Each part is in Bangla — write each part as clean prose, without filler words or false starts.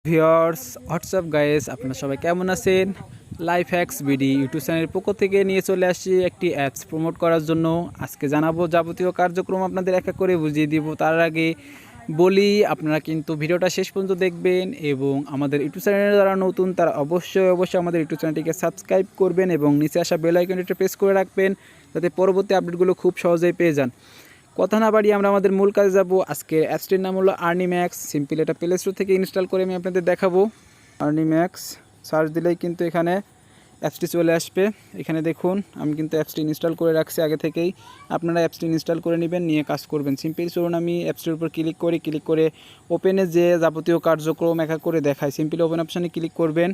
ভিউয়ার্স হোয়াটসঅ্যাপ গাইস, আপনারা সবাই কেমন আছেন? লাইফ হ্যাক্স বিডি ইউটিউব চ্যানেলের পক্ষ থেকে নিয়ে চলে আসছি একটি অ্যাপস প্রমোট করার জন্য। আজকে জানাবো যাবতীয় কার্যক্রম আপনাদের এক এক করে বুঝিয়ে দিব। তার আগে বলি, আপনারা কিন্তু ভিডিওটা শেষ পর্যন্ত দেখবেন এবং আমাদের ইউটিউব চ্যানেলে যারা নতুন তারা অবশ্যই আমাদের ইউটিউব চ্যানেলটিকে সাবস্ক্রাইব করবেন এবং নিচে আসা বেল আইকনটি প্রেস করে রাখবেন, যাতে পরবর্তী আপডেটগুলো খুব সহজেই পেয়ে যান। কথা না বাড়িয়ে আমরা আমাদের মূল কাজে যাব। আজকে অ্যাপসটির নাম হলো আর্নিম্যাক্স। সিম্পল এটা প্লে স্টোর থেকে ইনস্টল করে আমি আপনাদের দেখাবো। আর্নিম্যাক্স সার্চ দিলেই কিন্তু এখানে অ্যাপসটি চলে আসবে। এখানে দেখুন, আমি কিন্তু অ্যাপসটি ইনস্টল করে রাখছি আগে থেকেই। আপনারা অ্যাপসটি ইনস্টল করে নেবেন, নিয়ে কাজ করবেন। সিম্পল চলুন আমি অ্যাপসটির উপর ক্লিক করে ওপেনে যে যাবতীয় কার্যক্রম এক এক করে দেখায়, সিম্পল ওপেন অপশানে ক্লিক করবেন।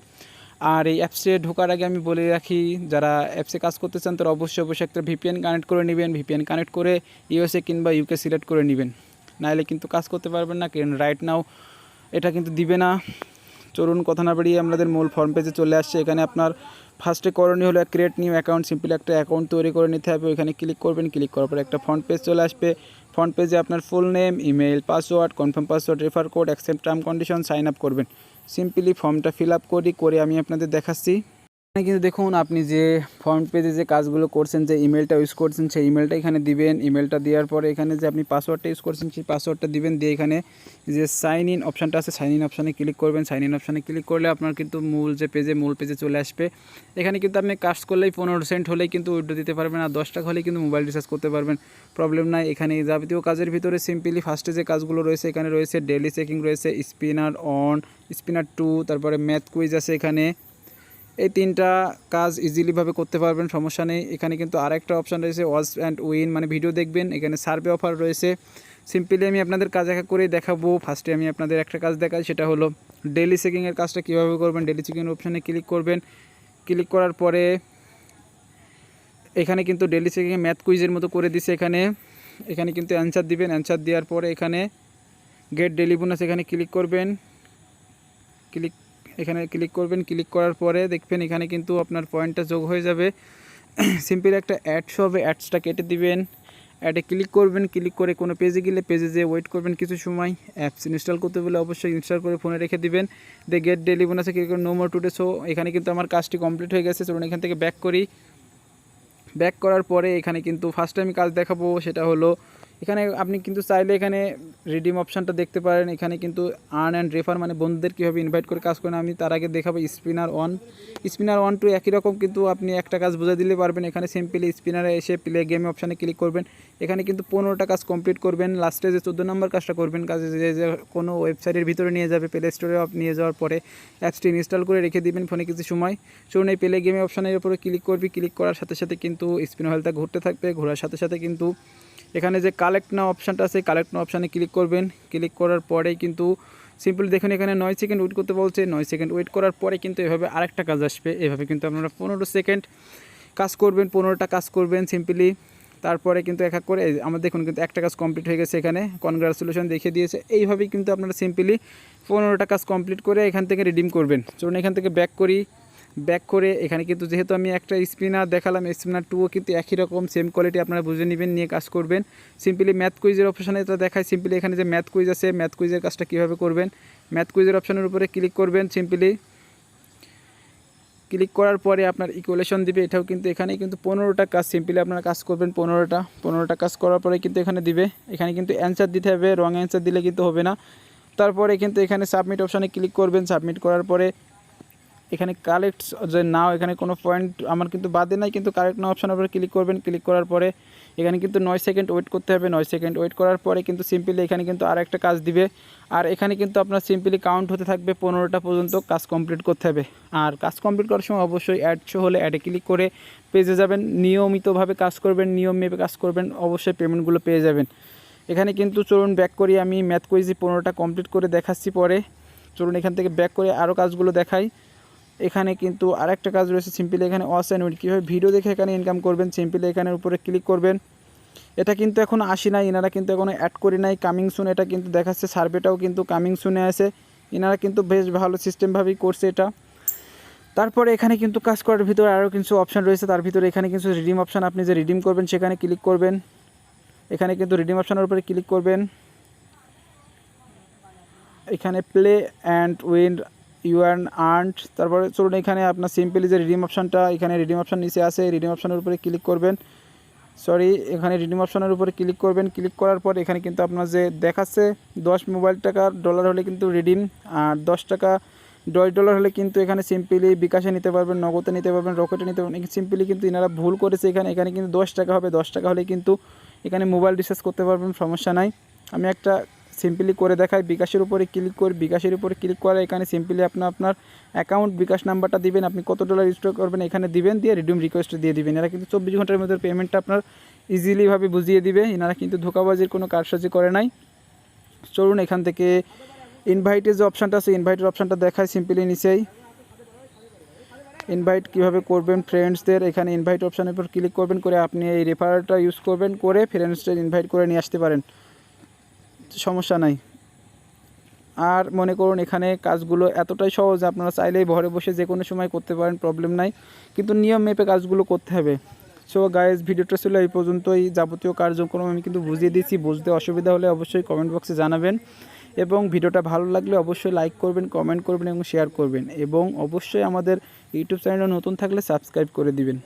আর এই অ্যাপসে ঢোকার আগে আমি বলে রাখি, যারা অ্যাপসে কাজ করতে চান তারা অবশ্যই একটা ভিপিএন কানেক্ট করে নেবেন। ভিপিএন কানেক্ট করে ইউএসএ কিংবা ইউকে সিলেক্ট করে নেবেন, নাহলে কিন্তু কাজ করতে পারবেন না, কারণ রাইট নাও এটা কিন্তু দিবে না। চলুন কথা না বাড়িয়ে আমাদের মূল ফর্ম পেজে চলে আসছে। এখানে আপনার ফার্স্টে করণীয় হলো ক্রিয়েট নিউ অ্যাকাউন্ট। সিম্পলি একটা অ্যাকাউন্ট তৈরি করে নিতে হবে। ওইখানে ক্লিক করবেন, ক্লিক করার পর একটা ফ্রন্ট পেজ চলে আসবে। ফ্রন্ট পেজে আপনার full name, email, password, confirm password, refer code, accept term condition, sign up করবেন। সিম্পলি ফর্মটা ফিল আপ করে আমি আপনাদের দেখাচ্ছি। এখানে কিন্তু দেখুন, আপনি যে ফ্রন্ট পেজে যে কাজগুলো করছেন, যে ইমেলটা ইউজ করছেন সেই ইমেলটা এখানে দিবেন। ইমেলটা দেওয়ার পরে এখানে যে আপনি পাসওয়ার্ডটা ইউজ করছেন সেই পাসওয়ার্ডটা দিবেন। দিয়ে এখানে যে সাইন ইন অপশানটা আছে, সাইন ইন অপশানে ক্লিক করবেন। সাইন ইন অপশানে ক্লিক করলে আপনার কিন্তু মূল পেজে চলে আসবে। এখানে কিন্তু আপনি কাজ করলেই 15 সেন্ট হলেই কিন্তু উইথড্র দিতে পারবেন, আর 10 টাকা হলেই কিন্তু মোবাইল রিচার্জ করতে পারবেন, প্রবলেম নাই। এখানে যাবতীয় কাজের ভিতরে সিম্পলি ফার্স্টে যে কাজগুলো রয়েছে, এখানে রয়েছে ডেইলি চেকিং রয়েছে, স্পিনার অন, স্পিনার 2, তারপরে ম্যাথ কুইজ আছে। এখানে এই তিনটা কাজ ইজিলিভাবে করতে পারবেন, সমস্যা নেই। এখানে কিন্তু আরেকটা অপশান রয়েছে ওয়াচ অ্যান্ড উইন, মানে ভিডিও দেখবেন। এখানে সার্ভে অফার রয়েছে। সিম্পলি আমি আপনাদের কাজ এক এক করে দেখাবো। ফার্স্টে আমি আপনাদের একটা কাজ দেখাই, সেটা হলো ডেইলি চেকিংয়ের কাজটা কীভাবে করবেন। ডেইলি চেকিং অপশানে ক্লিক করবেন। ক্লিক করার পরে এখানে কিন্তু ডেইলি চেকিংয়ে ম্যাথ কুইজের মতো করে দিছে। এখানে কিন্তু অ্যান্সার দিবেন। অ্যান্সার দেওয়ার পরে এখানে গেট ডেইলি বোনাস এখানে ক্লিক করবেন। ক্লিক করার পরে দেখবেন এখানে কিন্তু আপনার পয়েন্টটা যোগ হয়ে যাবে। সিম্পল একটা অ্যাডস হবে, অ্যাডসটা কেটে দিবেন। অ্যাডে ক্লিক করবেন। ক্লিক করে কোনো পেজে গেলে পেজে যেয়ে ওয়েট করবেন কিছু সময়। অ্যাপস ইনস্টল করতে বলে অবশ্যই ইনস্টল করে ফোনে রেখে দিবেন। দিয়ে গেট ডেইলি বোনাসে ক্লিক করে নো মোর টুডে। সো এখানে কিন্তু আমার কাজটি কমপ্লিট হয়ে গেছে। চলুন এখান থেকে ব্যাক করার পরে এখানে কিন্তু ফার্স্ট আমি কাজ দেখাবো, সেটা হলো এখানে আপনি কিন্তু চাইলে এখানে রিডিম অপশানটা দেখতে পারেন। এখানে কিন্তু আর্ন অ্যান্ড রেফার, মানে বন্ধুদের কীভাবে ইনভাইট করে কাজ করেন, আমি তার আগে দেখাবো স্পিনার ওয়ান টু একই রকম, কিন্তু আপনি একটা কাজ বোঝা দিলে পারবেন। এখানে সিম্পলি স্পিনারে এসে প্লে গেম অপশানে ক্লিক করবেন। এখানে কিন্তু 15টা কাজ কমপ্লিট করবেন। লাস্টে যে 14 নম্বর কাজটা করবেন, কাজে যে কোনো ওয়েবসাইটের ভিতরে নিয়ে যাবে, প্লে স্টোরে নিয়ে যাওয়ার পরে অ্যাপসটি ইনস্টল করে রেখে দিবেন ফোনে কিছু সময়। চলুন এই প্লে গেমে অপশানের উপরে ক্লিক করার সাথে সাথে কিন্তু স্পিন হুইলটা ঘুরতে থাকবে। ঘোরার সাথে সাথে কিন্তু এখানে যে কালেক্ট নাও অপশানটা আছে, কালেক্ট নাও অপশানে ক্লিক করবেন। ক্লিক করার পরেই কিন্তু সিম্পলি দেখুন এখানে 9 সেকেন্ড ওয়েট করতে বলছে। 9 সেকেন্ড ওয়েট করার পরে কিন্তু এভাবে আরেকটা কাজ আসবে। এভাবে কিন্তু আপনারা 15 সেকেন্ড কাজ করবেন, 15টা কাজ করবেন সিম্পলি। তারপরে কিন্তু এক এক করে আমার দেখুন কিন্তু একটা কাজ কমপ্লিট হয়ে গেছে, এখানে কনগ্রাচুলেশন দেখিয়ে দিয়েছে। এইভাবেই কিন্তু আপনারা সিম্পলি 15টা কাজ কমপ্লিট করে এখান থেকে রিডিম করবেন। চলুন এখান থেকে ব্যাক করে এখানে কিন্তু যেহেতু আমি একটা স্পিনার দেখালাম, স্পিনার 2ও কিন্তু একই রকম সেম কোয়ালিটি, আপনারা বুঝে নেবেন, নিয়ে কাজ করবেন। সিম্পলি ম্যাথ কুইজের অপশানে এটা দেখায়। সিম্পলি এখানে যে ম্যাথ কুইজ আছে, ম্যাথ কুইজের কাজটা কীভাবে করবেন, ম্যাথ কুইজের অপশানের উপরে ক্লিক করবেন। সিম্পলি ক্লিক করার পরে আপনার ইকুয়েশন দিবে। এটাও কিন্তু এখানে কিন্তু 15টা কাজ সিম্পলি আপনারা কাজ করবেন। 15টা কাজ করার পরে কিন্তু এখানে দিবে। এখানে কিন্তু অ্যান্সার দিতে হবে, রং অ্যান্সার দিলে কিন্তু হবে না। তারপরে কিন্তু এখানে সাবমিট অপশানে ক্লিক করবেন। সাবমিট করার পরে এখানে কালেক্ট যে নাও, এখানে কোনো পয়েন্ট আমার কিন্তু বাদে নাই, কিন্তু কালেক্ট নাও অপশানের উপরে ক্লিক করবেন। ক্লিক করার পরে এখানে কিন্তু 9 সেকেন্ড ওয়েট করতে হবে। 9 সেকেন্ড ওয়েট করার পরে কিন্তু সিম্পলি এখানে কিন্তু আর একটা কাজ দিবে। আর এখানে কিন্তু আপনার সিম্পলি কাউন্ট হতে থাকবে 15টা পর্যন্ত কাজ কমপ্লিট করতে হবে। আর কাজ কমপ্লিট করার সময় অবশ্যই অ্যাড শো হলে অ্যাডে ক্লিক করে পেজে যাবেন। নিয়মিতভাবে কাজ করবেন, নিয়ম মেপে কাজ করবেন, অবশ্যই পেমেন্টগুলো পেয়ে যাবেন। এখানে কিন্তু চলুন ব্যাক করি, আমি ম্যাথ কুইজ 15টা কমপ্লিট করে দেখাচ্ছি পরে। চলুন এখান থেকে ব্যাক করে আরও কাজগুলো দেখাই। এখানে কিন্তু আরেকটা কাজ রয়েছে, সিম্পলি এখানে ওয়াচ অ্যান্ড উইন, কীভাবে ভিডিও দেখে এখানে ইনকাম করবেন। সিম্পলি এখানের উপরে ক্লিক করবেন। এটা কিন্তু এখন আসি নাই, এনারা কিন্তু এখনও অ্যাড করি নাই, কামিং সুন এটা কিন্তু দেখাচ্ছে। সার্ভেটাও কিন্তু কামিং সুনে আছে, এনারা কিন্তু বেশ ভালো সিস্টেমভাবেই করছে এটা। তারপরে এখানে কিন্তু কাজ করার ভিতরে আরও কিছু অপশান রয়েছে, তার ভিতরে এখানে কিছু রিডিম অপশান, আপনি যে রিডিম করবেন সেখানে ক্লিক করবেন। এখানে কিন্তু রিডিম অপশানের উপরে ক্লিক করবেন। এখানে play and win you and earned. তারপরে চলুন এখানে আপনার সিম্পলি যে রিডিম অপশানটা, এখানে রিডিম অপশান নিচে আছে, রিডিম অপশানের উপরে ক্লিক করবেন। এখানে রিডিম অপশানের উপরে ক্লিক করবেন। ক্লিক করার পর এখানে কিন্তু আপনার যে দেখাচ্ছে 10 মোবাইল টাকার ডলার হলে কিন্তু রিডিম, আর 10 টাকা $10 হলে কিন্তু এখানে সিম্পলি বিকাশে নিতে পারবেন, নগদে নিতে পারবেন, রকেটে নিতে পারবেন। সিম্পলি কিন্তু এনারা ভুল করেছে, এখানে কিন্তু 10 টাকা হবে। 10 টাকা হলে কিন্তু এখানে মোবাইল রিচার্জ করতে পারবেন, সমস্যা নাই। আমি একটা সিম্পলি করে দেখাই। বিকাশের উপরে ক্লিক করে, বিকাশের উপরে ক্লিক করে এখানে সিম্পলি আপনার অ্যাকাউন্ট বিকাশ নাম্বারটা দিবেন, আপনি কত ডলার স্টোর করবেন এখানে দিবেন, দিয়ে রিডিম রিকোয়েস্ট দিয়ে দিবেন। এরা কিন্তু 24 ঘন্টার মধ্যে পেমেন্টটা আপনার ইজিলিভাবে বুঝিয়ে দিবে। এনারা কিন্তু ধোঁকাবাজির কোনো কারসাজি করে নাই। চলুন এখান থেকে ইনভাইটের যে অপশানটা আছে, ইনভাইটের অপশানটা দেখায় সিম্পলি নিচেই। ইনভাইট কীভাবে করবেন ফ্রেন্ডসদের, এখানে ইনভাইট অপশানের উপর ক্লিক করবেন, করে আপনি এই রেফারেলটা ইউজ করবেন, করে ফ্রেন্ডসদের ইনভাইট করে নিয়ে আসতে পারেন, সমস্যা নাই। আর মনে করুন এখানে কাজগুলো এতটাই সহজ, আপনারা চাইলেই ঘরে বসে যে কোনো সময় করতে পারেন, প্রবলেম নাই, কিন্তু নিয়ম মেপে কাজগুলো করতে হবে। সো গাইজ, ভিডিওটা ছিল এই পর্যন্তই। যাবতীয় কার্যক্রম আমি কিন্তু বুঝিয়ে দিয়েছি। বুঝতে অসুবিধা হলে অবশ্যই কমেন্ট বক্সে জানাবেন, এবং ভিডিওটা ভালো লাগলে অবশ্যই লাইক করবেন, কমেন্ট করবেন এবং শেয়ার করবেন, এবং অবশ্যই আমাদের ইউটিউব চ্যানেলে নতুন থাকলে সাবস্ক্রাইব করে দিবেন।